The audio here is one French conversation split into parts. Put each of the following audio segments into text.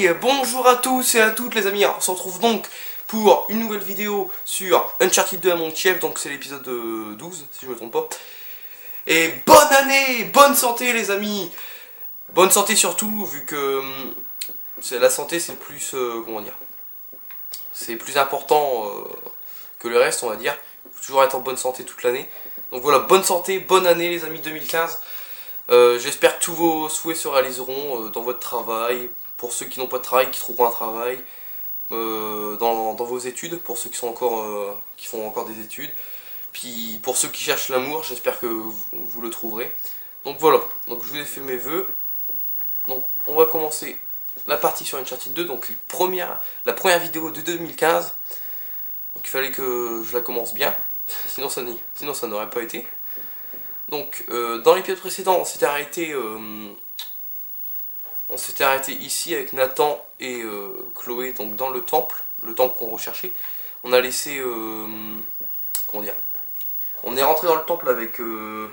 Et bonjour à tous et à toutes les amis, alors, on se retrouve donc pour une nouvelle vidéo sur Uncharted 2 à mon chef, donc c'est l'épisode 12 si je me trompe pas. Et bonne année, bonne santé les amis. Bonne santé surtout vu que la santé c'est le plus, comment dire, c'est plus important que le reste on va dire. Faut toujours être en bonne santé toute l'année. Donc voilà, bonne santé, bonne année les amis 2015. J'espère que tous vos souhaits se réaliseront dans votre travail, pour ceux qui n'ont pas de travail, qui trouveront un travail, dans vos études, pour ceux qui sont encore qui font encore des études, puis pour ceux qui cherchent l'amour, j'espère que vous le trouverez. Donc voilà, donc je vous ai fait mes vœux. Donc on va commencer la partie sur Uncharted 2, donc la première vidéo de 2015. Donc il fallait que je la commence bien, sinon ça n'aurait pas été. Donc dans l'épisode précédent on s'était arrêté ici avec Nathan et Chloé, donc dans le temple qu'on recherchait. On a laissé comment dire, on est rentré dans le temple avec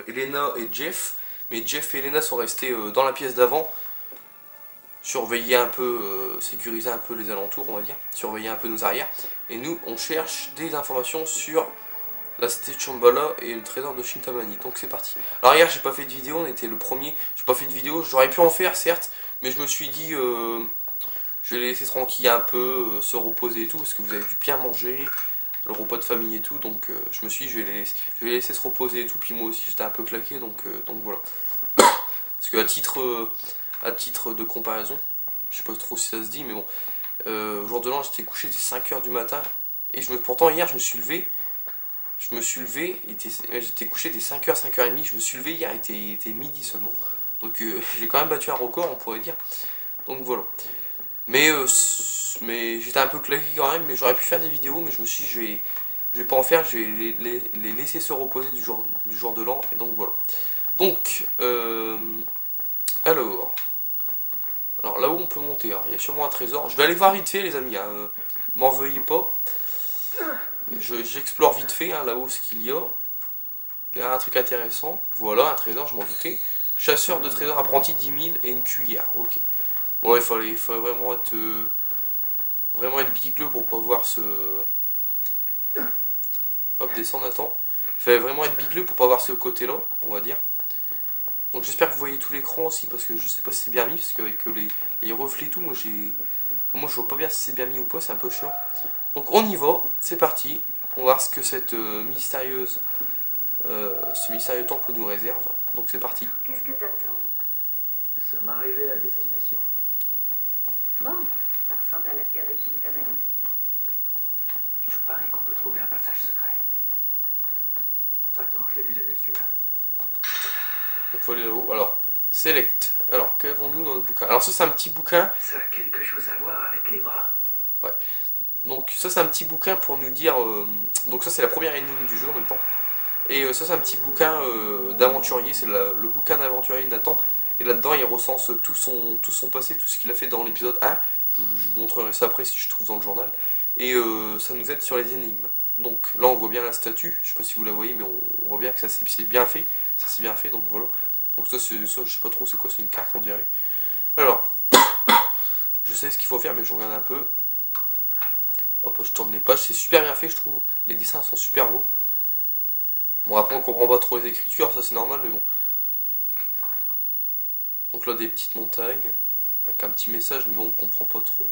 Elena et Jeff, mais Jeff et Elena sont restés dans la pièce d'avant, surveiller un peu, sécuriser un peu les alentours on va dire, surveiller un peu nos arrières, et nous on cherche des informations sur la cité de Shambhala et le trésor de Shintamani. Donc c'est parti. Alors hier j'ai pas fait de vidéo, on était le premier, j'ai pas fait de vidéo, j'aurais pu en faire certes, mais je me suis dit je vais les laisser tranquille un peu, se reposer et tout, parce que vous avez dû bien manger, le repas de famille et tout, donc je me suis dit je vais les laisser se reposer et tout, puis moi aussi j'étais un peu claqué, donc voilà. Parce que à titre de comparaison, je sais pas trop si ça se dit, mais bon, au jour de l'an j'étais couché, c'était 5h du matin, et pourtant hier je me suis levé, j'étais couché dès 5h, 5h30, je me suis levé hier, il était midi seulement. Donc j'ai quand même battu un record, on pourrait dire. Donc voilà. Mais j'étais un peu claqué quand même, mais j'aurais pu faire des vidéos, mais je me suis dit, je vais pas en faire, je vais les laisser se reposer du jour de l'an, et donc voilà. Donc, alors là où on peut monter, hein, il y a sûrement un trésor. Je vais aller voir vite fait les amis, hein, m'en veuillez pas. J'explore vite fait hein, là-haut ce qu'il y a. Il y a un truc intéressant. Voilà, un trésor, je m'en doutais. Chasseur de trésors apprenti 10 000 et une cuillère. Ok. Bon, il fallait vraiment être bigleux pour pas voir ce... Hop, descend Nathan. Il fallait vraiment être bigleux pour pas voir ce côté-là, on va dire. Donc j'espère que vous voyez tout l'écran aussi, parce que je sais pas si c'est bien mis, parce qu'avec les reflets et tout, moi je vois pas bien si c'est bien mis ou pas, c'est un peu chiant. Donc on y va, c'est parti. On va voir ce que ce mystérieux temple nous réserve. Donc c'est parti. Qu'est-ce que t'attends? Nous sommes arrivés à destination. Bon, ça ressemble à la pierre de Shintamani. Je parie qu'on peut trouver un passage secret. Attends, je l'ai déjà vu celui-là. Donc il faut aller là-haut. Alors, select. Alors, qu'avons-nous dans le bouquin? Alors ça c'est un petit bouquin. Ça a quelque chose à voir avec les bras. Ouais. Donc ça c'est un petit bouquin pour nous dire... donc ça c'est la première énigme du jeu en même temps. Et ça c'est un petit bouquin d'aventurier, c'est le bouquin d'aventurier de Nathan. Et là-dedans il recense tout son passé, tout ce qu'il a fait dans l'épisode 1. Je vous montrerai ça après si je trouve dans le journal. Et ça nous aide sur les énigmes. Donc là on voit bien la statue, je sais pas si vous la voyez mais on voit bien que ça c'est bien fait. Ça c'est bien fait donc voilà. Donc ça je sais pas trop c'est quoi, c'est une carte on dirait. Alors, je sais ce qu'il faut faire mais je regarde un peu. Hop, je tourne les pages, c'est super bien fait je trouve, les dessins sont super beaux. Bon après on comprend pas trop les écritures, ça c'est normal mais bon. Donc là des petites montagnes, avec un petit message mais bon on comprend pas trop.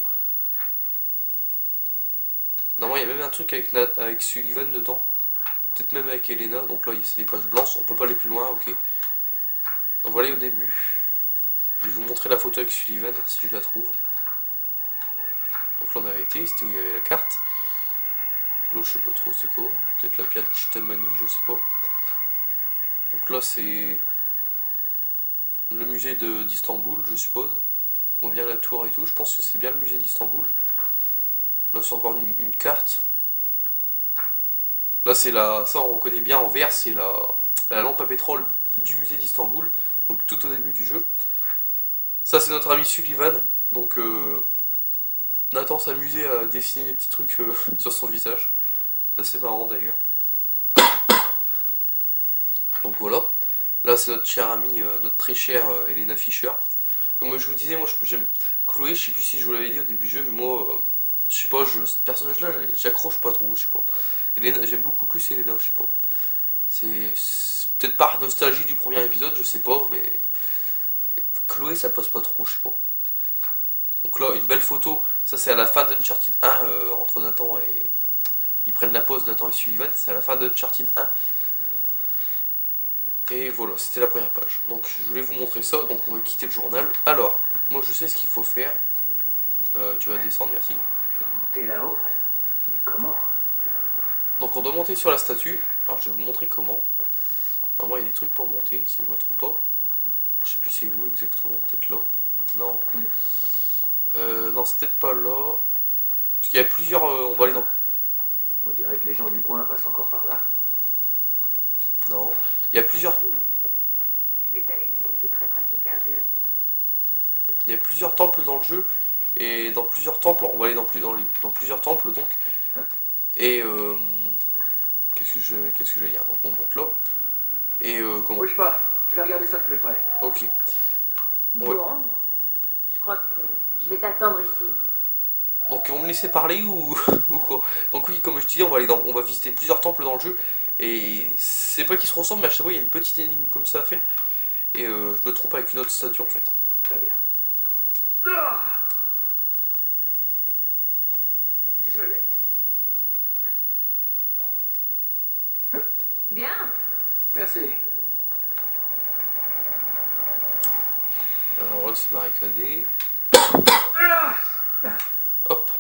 Normalement il y a même un truc avec Sullivan dedans, peut-être même avec Elena, donc là c'est des pages blanches, on peut pas aller plus loin, ok. On va aller au début, je vais vous montrer la photo avec Sullivan si je la trouve. Donc là on avait été, c'était où il y avait la carte. Donc là je sais pas trop c'est quoi, peut-être la pierre de Chitamani, je sais pas. Donc là c'est le musée d'Istanbul je suppose. On voit bien la tour et tout, je pense que c'est bien le musée d'Istanbul. Là c'est encore une carte. Là c'est ça on reconnaît bien en vert, c'est la lampe à pétrole du musée d'Istanbul, donc tout au début du jeu. Ça c'est notre ami Sullivan, donc Nathan s'amusait à dessiner des petits trucs sur son visage. C'est assez marrant d'ailleurs. Donc voilà. Là c'est notre chère amie, notre très chère Elena Fisher. Comme je vous disais, moi j'aime Chloé, je sais plus si je vous l'avais dit au début du jeu, mais moi, je sais pas, ce personnage-là, j'accroche pas trop, je sais pas. J'aime beaucoup plus Elena, je sais pas. C'est peut-être par nostalgie du premier épisode, je sais pas, mais Chloé ça passe pas trop, je sais pas. Donc là, une belle photo, ça c'est à la fin d'Uncharted 1, entre Nathan et... Ils prennent la pause, Nathan et Sullivan, c'est à la fin d'Uncharted 1. Et voilà, c'était la première page. Donc je voulais vous montrer ça, donc on va quitter le journal. Alors, moi je sais ce qu'il faut faire. Tu vas descendre, merci. Monter là-haut? Mais comment? Donc on doit monter sur la statue. Alors je vais vous montrer comment. Normalement il y a des trucs pour monter, si je me trompe pas. Je sais plus c'est où exactement, peut-être là. Non. Non, c'est peut-être pas là. Parce qu'il y a plusieurs... on va aller dans... On dirait que les gens du coin passent encore par là. Non. Il y a plusieurs... Les allées ne sont plus très praticables. Il y a plusieurs temples dans le jeu. Et dans plusieurs temples, on va aller dans plusieurs temples donc. Et qu'est-ce que je vais dire? Donc on monte là. Et comment? Bouge pas, je vais regarder ça de plus près. Ok. Bon, je crois que je vais t'attendre ici. Donc ils vont me laisser parler ou, ou quoi? Donc oui, comme je disais, on va visiter plusieurs temples dans le jeu. Et c'est pas qu'ils se ressemblent, mais à chaque fois il y a une petite énigme comme ça à faire. Et je me trompe avec une autre statue en fait. Très bien. Je l'ai. Bien. Merci. Alors là c'est barricadé. Hop.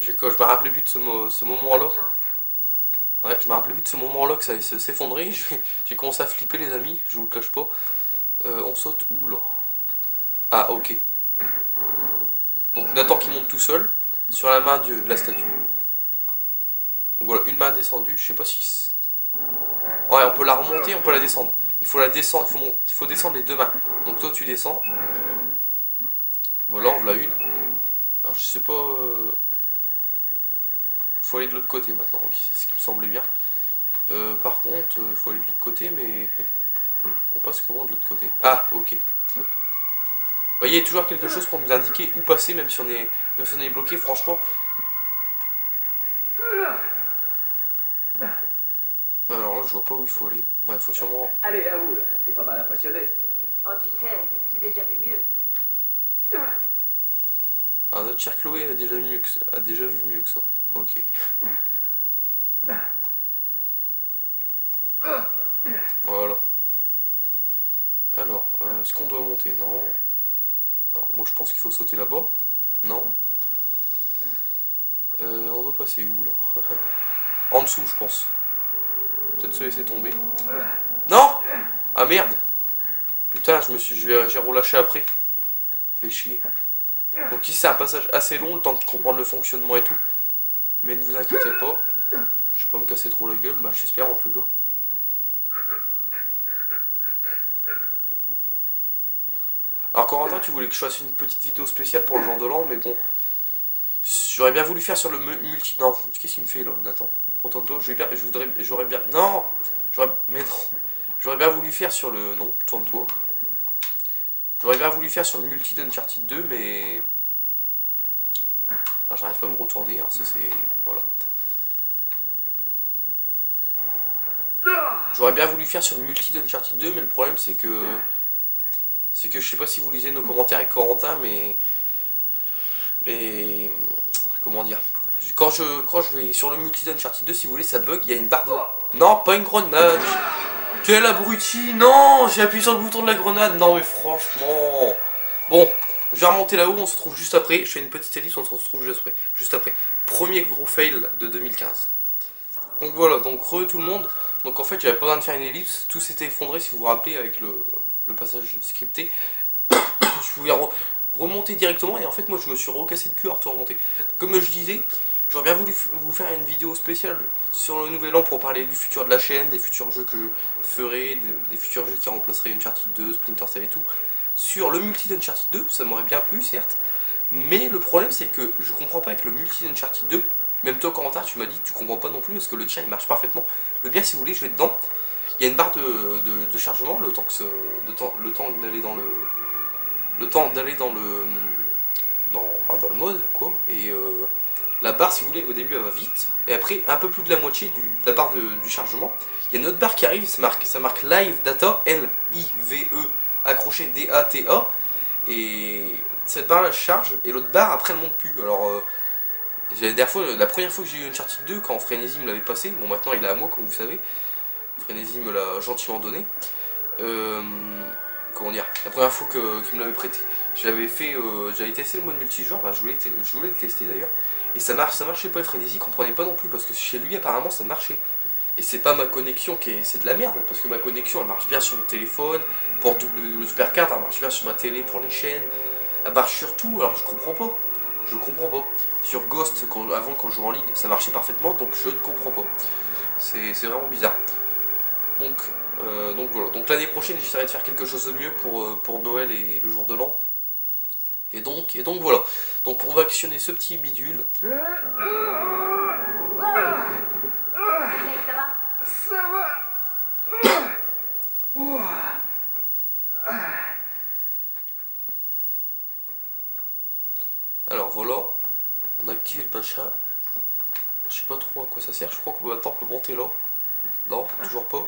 Je me rappelais plus de ce moment-là. Chance. Ouais, je me rappelais plus de ce moment-là que ça allait s'effondrer. J'ai commencé à flipper les amis, je vous le cache pas. On saute où là? Ah ok. Donc Nathan qui monte tout seul sur la main de la statue. Donc voilà, une main descendue, je sais pas si... Ouais, on peut la remonter, on peut la descendre. Il faut la descendre, il faut descendre les deux mains. Donc toi tu descends. Voilà, on l'a une. Alors je sais pas... faut aller de l'autre côté maintenant, oui, c'est ce qui me semblait bien. Par contre, il faut aller de l'autre côté, mais... On passe comment de l'autre côté? Ah, ok. Vous voyez, il y a toujours quelque chose pour nous indiquer où passer, même si on est bloqué, franchement. Alors là, je vois pas où il faut aller. Ouais, il faut sûrement... Allez, à vous, là. T'es pas mal impressionné. Oh, tu sais, j'ai déjà vu mieux. Ah, notre chère Chloé a déjà vu mieux que ça. Ok. Voilà. Alors, est-ce qu'on doit monter? Non. Alors, moi je pense qu'il faut sauter là-bas. Non. On doit passer où là? En dessous, je pense. Peut-être se laisser tomber. Non! Ah merde! Putain, j'ai relâché après. Fait chier. Donc ici c'est un passage assez long, le temps de comprendre le fonctionnement et tout. Mais ne vous inquiétez pas. Je vais pas me casser trop la gueule, bah j'espère en tout cas. Alors Corentin, tu voulais que je fasse une petite vidéo spéciale pour le jour de l'an, mais bon. J'aurais bien voulu faire sur le multi... Non, qu'est-ce qu'il me fait là, Nathan? Retourne-toi, j'aurais bien... Non! Mais non. J'aurais bien voulu faire sur le... Non, tourne-toi. J'aurais bien voulu faire sur le multi d'Uncharted 2, mais... Alors j'arrive pas à me retourner, alors ça c'est... Voilà. J'aurais bien voulu faire sur le multi d'Uncharted 2, mais le problème c'est que... je sais pas si vous lisez nos commentaires avec Corentin, mais... Comment dire? Quand je vais sur le multi d'Uncharted 2, si vous voulez, ça bug, il y a une barre de... Non, pas une grenade! Quel abruti! Non! J'ai appuyé sur le bouton de la grenade! Non mais franchement... Bon, je vais remonter là-haut, on se retrouve juste après. Je fais une petite ellipse, on se retrouve juste après. Premier gros fail de 2015. Donc voilà, donc tout le monde. Donc en fait, j'avais pas besoin de faire une ellipse. Tout s'était effondré, si vous vous rappelez, avec le passage scripté. Je pouvais remonter directement et en fait, moi, je me suis recassé le cul à remonter. Comme je disais, j'aurais bien voulu vous faire une vidéo spéciale sur le nouvel an pour parler du futur de la chaîne, des futurs jeux que je ferai, des futurs jeux qui remplaceraient Uncharted 2, Splinter Cell et tout. Sur le multi d'Uncharted 2, ça m'aurait bien plu, certes. Mais le problème, c'est que je comprends pas avec le multi d'Uncharted 2. Même toi, Corentin, tu m'as dit que tu comprends pas non plus parce que le tien il marche parfaitement. Le bien, si vous voulez, je vais dedans. il y a une barre de chargement, le temps d'aller dans dans le mode quoi. Et la barre, si vous voulez, au début elle va vite, et après un peu plus de la moitié de la barre du chargement, il y a une autre barre qui arrive, ça marque Live Data, L-I-V-E accroché D-A-T-A, et cette barre là charge, et l'autre barre après elle monte plus. Alors la première fois que j'ai eu Uncharted 2, quand Frénésie me l'avait passé, bon maintenant il est à moi comme vous savez, Frénésie me l'a gentiment donné, comment dire, la première fois qu'il me l'avait prêté, j'avais testé le mode multijoueur, bah, je voulais le tester d'ailleurs, et ça marchait pas. Frénésie comprenait pas non plus, parce que chez lui apparemment ça marchait. Et c'est pas ma connexion c'est de la merde, parce que ma connexion elle marche bien sur mon téléphone, pour double le supercard, elle marche bien sur ma télé pour les chaînes, elle marche sur tout, alors je comprends pas. Sur Ghost, avant quand je jouais en ligne, ça marchait parfaitement, donc je ne comprends pas. C'est vraiment bizarre. Donc voilà. Donc l'année prochaine, j'essaierai de faire quelque chose de mieux pour Noël et le jour de l'an. Et donc voilà. Donc on va actionner ce petit bidule. Mec, ça va? Ça va. Alors voilà, on a activé le machin. Je sais pas trop à quoi ça sert, je crois qu'on maintenant on peut monter là. Non, toujours pas.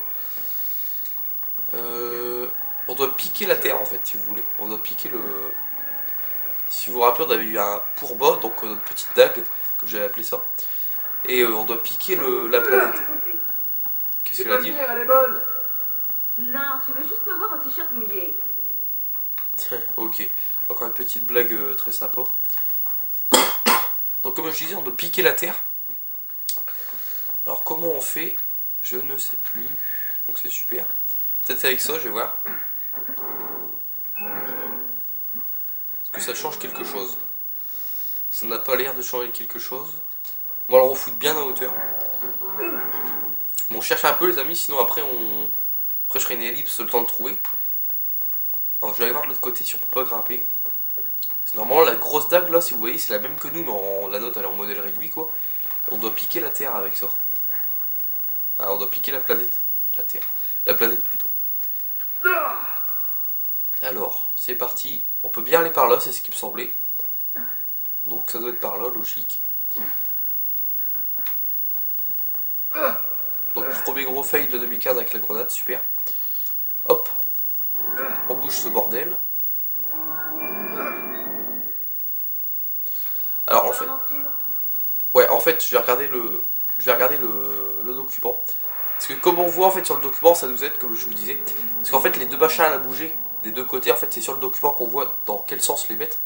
On doit piquer la terre en fait, si vous voulez. On doit piquer le... Si vous vous rappelez, on avait eu un pourba, donc notre petite dague, comme j'avais appelé ça. Et on doit piquer la planète. Qu'est-ce qu'elle a dit? Elle est bonne. Non, tu veux juste me voir en t-shirt mouillé. Ok, encore une petite blague très sympa. Donc comme je disais, on doit piquer la terre. Alors comment on fait? Je ne sais plus. Donc c'est super. Peut-être avec ça, je vais voir. Est-ce que ça change quelque chose? Ça n'a pas l'air de changer quelque chose. On va le refoutre bien à hauteur. Bon, on cherche un peu les amis, sinon après je ferai une ellipse le temps de trouver. Alors je vais aller voir de l'autre côté si on peut pas grimper. C'est normalement la grosse dague là, si vous voyez, c'est la même que nous, mais la nôtre elle est en modèle réduit quoi. On doit piquer la terre avec ça. Alors on doit piquer la planète. La terre. La planète plutôt. Alors, c'est parti. On peut bien aller par là, c'est ce qui me semblait. Donc ça doit être par là, logique. Donc premier gros fail de 2015 avec la grenade, super. Hop. On bouge ce bordel. Alors en fait... Ouais, en fait, je vais regarder le document. Parce que comme on voit en fait sur le document, ça nous aide, comme je vous disais. Parce qu'en fait, les deux machins à bouger des deux côtés, en fait, c'est sur le document qu'on voit dans quel sens les mettre.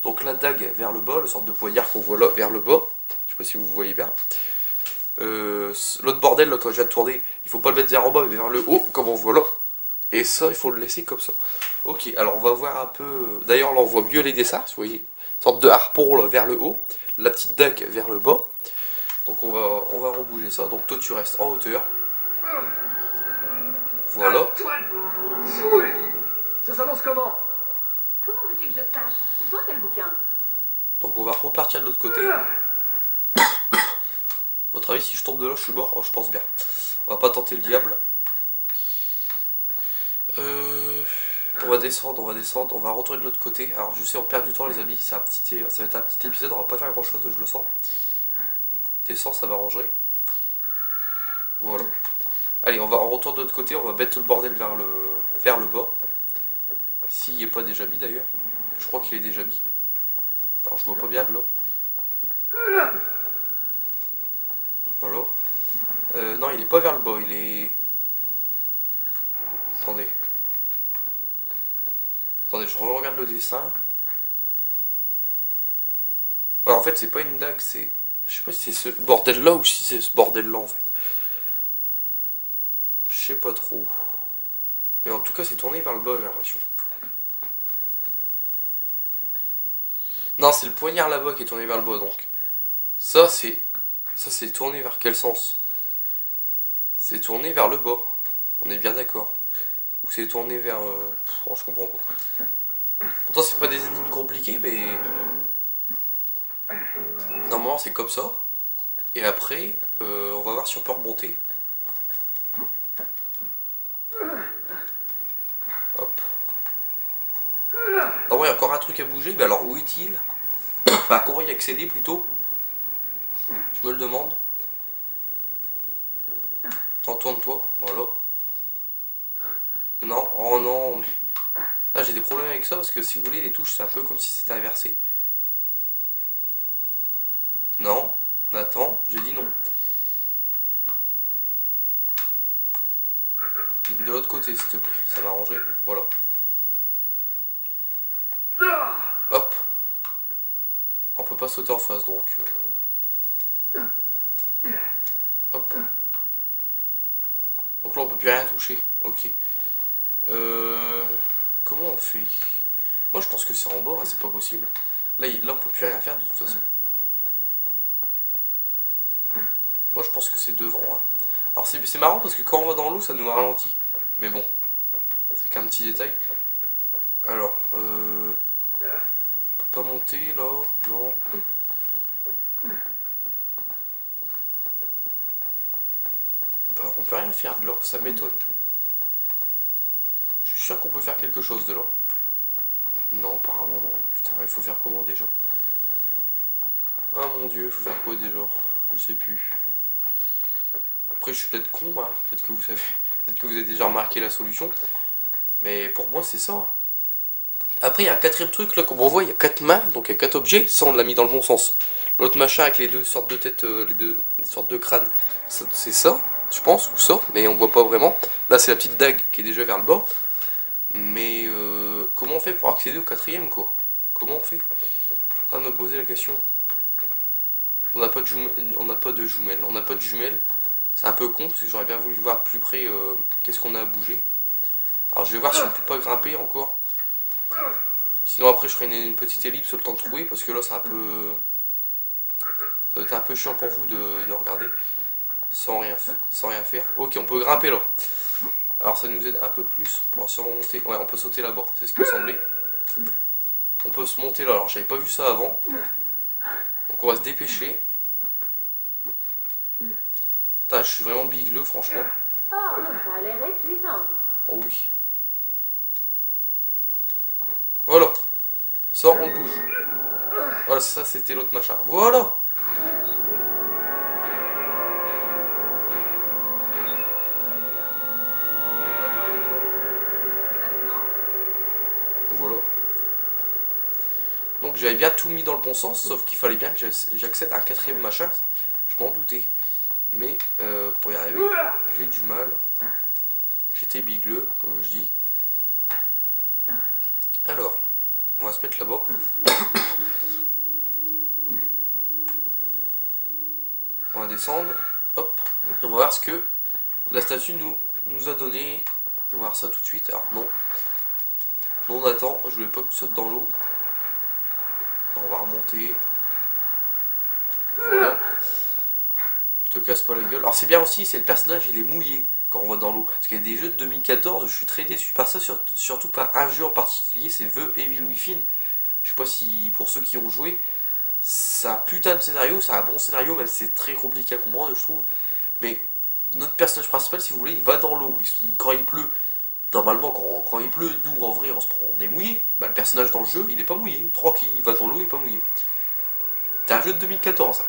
Donc la dague vers le bas, le sorte de poignard qu'on voit là vers le bas. Je sais pas si vous voyez bien. L'autre bordel, là, quand je viens de tourner, il faut pas le mettre vers en bas, mais vers le haut, comme on voit là. Et ça, il faut le laisser comme ça. Ok, alors on va voir un peu... D'ailleurs, là, on voit mieux les dessins, vous voyez. Une sorte de harpon là, vers le haut. La petite dague vers le bas. Donc on va rebouger ça. Donc toi, tu restes en hauteur. Voilà. Antoine, jouez. Ça s'annonce comment? Comment veux-tu que je sache? C'est toi quel bouquin? Donc on va repartir de l'autre côté. Votre avis, si je tombe de là, je suis mort? Oh, je pense bien. On va pas tenter le diable. On va descendre, on va retourner de l'autre côté. Alors je sais, on perd du temps les amis, ça va être un petit épisode, on va pas faire grand chose, je le sens. Descendre, ça m'arrangerait. Voilà. Allez, on retourne de l'autre côté, on va mettre le bordel vers le bas. S'il n'est pas déjà mis d'ailleurs. Je crois qu'il est déjà mis. Alors je vois pas bien de là. Voilà. Non, il est pas vers le bas, il est... Attendez. Attendez, je regarde le dessin. Alors, en fait, c'est pas une dague, c'est... Je sais pas si c'est ce bordel là ou si c'est ce bordel là en fait. Je sais pas trop. Mais en tout cas, c'est tourné vers le bas, j'ai l'impression. Non, c'est le poignard là-bas qui est tourné vers le bas, donc. Ça, c'est tourné vers quel sens? C'est tourné vers le bas. On est bien d'accord. Ou c'est tourné vers... Oh, je comprends pas. Pourtant, c'est pas des énigmes compliquées, mais... Normalement, c'est comme ça. Et après, on va voir si on peut remonter. Apparemment il y a encore un truc à bouger, mais alors où est-il? Enfin comment y accéder plutôt? Je me le demande. Tourne-toi, voilà. Non, oh non, mais... Là j'ai des problèmes avec ça parce que si vous voulez les touches c'est un peu comme si c'était inversé. Non, Nathan, j'ai dit non. De l'autre côté s'il te plaît, ça m'arrangerait, voilà. Hop. On peut pas sauter en face donc... Hop. Donc là on peut plus rien toucher, ok. Comment on fait? Moi je pense que c'est en bord, hein, c'est pas possible. Là on peut plus rien faire de toute façon. Moi je pense que c'est devant. Hein. Alors c'est marrant parce que quand on va dans l'eau ça nous ralentit. Mais bon, c'est qu'un petit détail. Alors, on peut pas monter là, non. On peut rien faire de là, ça m'étonne. Je suis sûr qu'on peut faire quelque chose de là. Non, apparemment non. Putain, il faut faire comment déjà? Ah mon dieu, il faut faire quoi déjà? Je sais plus. Après, je suis peut-être con, hein. Peut-être que vous savez. Peut-être que vous avez déjà remarqué la solution. Mais pour moi, c'est ça. Après, il y a un quatrième truc là, comme on voit, il y a 4 mains, donc il y a 4 objets. Ça, on l'a mis dans le bon sens. L'autre machin avec les deux sortes de têtes, les deux sortes de crânes, c'est ça, je pense, ou ça, mais on voit pas vraiment. Là, c'est la petite dague qui est déjà vers le bas. Mais comment on fait pour accéder au quatrième, quoi? Comment on fait? Je suis en train de me poser la question. On n'a pas de jumelles, on n'a pas de jumelles. C'est un peu con parce que j'aurais bien voulu voir de plus près qu'est-ce qu'on a à bouger. Alors je vais voir si on peut pas grimper encore. Sinon après je ferai une petite ellipse le temps de trouver parce que là c'est un peu... Ça va être un peu chiant pour vous de regarder sans rien faire. Ok, on peut grimper là. Alors ça nous aide un peu plus. On pourra sûrement monter. Ouais, on peut sauter là-bas, c'est ce qui me semblait. On peut se monter là, alors j'avais pas vu ça avant. Donc on va se dépêcher. Putain, je suis vraiment bigleux franchement. Oh, ça a l'air épuisant. Oh oui. Voilà. Ça, on bouge. Voilà, ça c'était l'autre machin. Voilà. Voilà. Donc j'avais bien tout mis dans le bon sens, sauf qu'il fallait bien que j'accède à un quatrième machin. Je m'en doutais. Mais pour y arriver, j'ai eu du mal. J'étais bigleux, comme je dis. Alors, on va se mettre là-bas. On va descendre. Hop. Et on va voir ce que la statue nous a donné. On va voir ça tout de suite. Alors non. Non, Nathan, je voulais pas que tu sautes dans l'eau. On va remonter. Voilà. Te casse pas la gueule. Alors c'est bien aussi, c'est le personnage, il est mouillé quand on va dans l'eau. Parce qu'il y a des jeux de 2014, je suis très déçu par ça, surtout par un jeu en particulier, c'est The Evil Within. Je sais pas si pour ceux qui ont joué, c'est un putain de scénario, c'est un bon scénario, même si c'est très compliqué à comprendre, je trouve. Mais notre personnage principal, si vous voulez, il va dans l'eau. Quand il pleut, normalement, quand il pleut, nous en vrai, on est mouillé. Bah, le personnage dans le jeu, il est pas mouillé. Tranquille, il va dans l'eau, il est pas mouillé. C'est un jeu de 2014.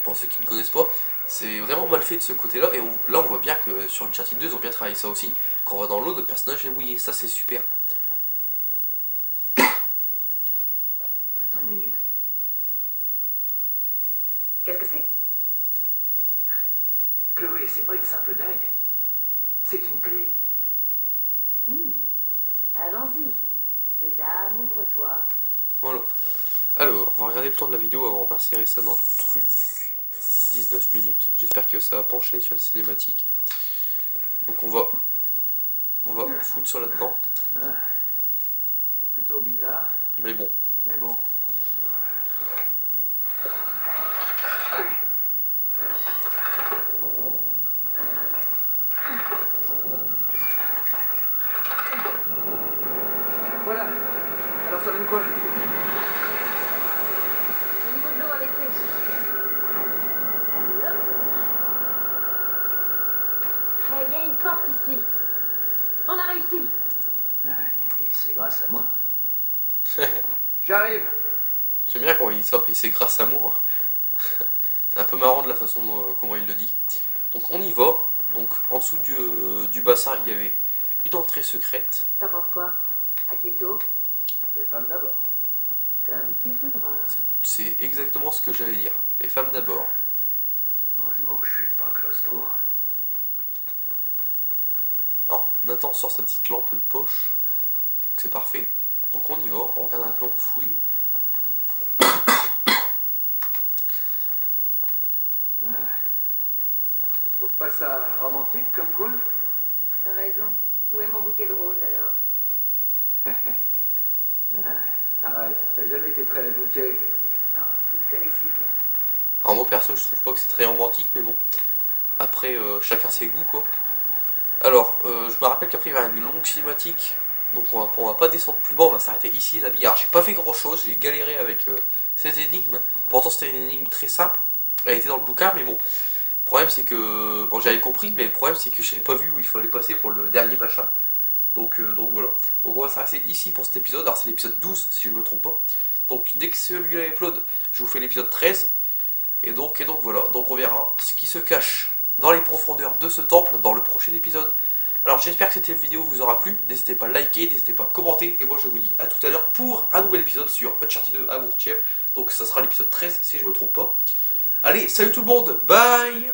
Pour ceux qui ne connaissent pas, c'est vraiment mal fait de ce côté-là. Et là, on voit bien que sur Uncharted 2, ils ont bien travaillé ça aussi. Quand on va dans l'eau, notre personnage est mouillé. Ça, c'est super. Attends une minute. Qu'est-ce que c'est? Chloé, c'est pas une simple dague. C'est une clé. Allons-y. Sésame, ouvre-toi. Voilà. Alors, on va regarder le temps de la vidéo avant d'insérer ça dans le truc. 19 minutes. J'espère que ça va pas enchaîner sur les cinématiques. Donc on va foutre ça là-dedans. C'est plutôt bizarre, Mais bon. mais bon. Voilà. Alors ça donne quoi? Le niveau de l'eau avec pêche. Allez, hop. Hey, il y a une porte ici. On a réussi. Et c'est grâce à moi. J'arrive. J'aime bien quand il sort et c'est grâce à moi. C'est un peu marrant de la façon comment il le dit. Donc on y va. Donc en dessous du bassin, il y avait une entrée secrète. T'en penses quoi? Akito? Les femmes d'abord. Comme tu voudras. C'est exactement ce que j'allais dire. Les femmes d'abord. Heureusement que je suis pas claustro. Alors, Nathan sort sa petite lampe de poche. Donc c'est parfait. Donc on y va, on regarde un peu, on fouille. Tu trouves pas ça romantique comme quoi? T'as raison. Où est mon bouquet de roses alors? Arrête, t'as jamais été très bouquet. Non, tu me connais si bien. Alors moi perso je trouve pas que c'est très romantique mais bon. Après chacun ses goûts quoi. Alors je me rappelle qu'après il va y avoir une longue cinématique. Donc on va pas descendre plus bas, on va s'arrêter ici les amis. Alors j'ai pas fait grand chose, j'ai galéré avec cette énigme. Pourtant c'était une énigme très simple. Elle était dans le bouquin mais bon. Le problème c'est que. Bon j'avais compris mais le problème c'est que j'avais pas vu où il fallait passer pour le dernier machin. Donc voilà. Donc on va s'arrêter ici pour cet épisode. Alors c'est l'épisode 12 si je ne me trompe pas. Donc dès que celui-là upload, je vous fais l'épisode 13. Et donc voilà. Donc on verra ce qui se cache dans les profondeurs de ce temple dans le prochain épisode. Alors j'espère que cette vidéo vous aura plu. N'hésitez pas à liker, n'hésitez pas à commenter. Et moi je vous dis à tout à l'heure pour un nouvel épisode sur Uncharted 2 à Montchiev. Donc ça sera l'épisode 13 si je ne me trompe pas. Allez, salut tout le monde, bye.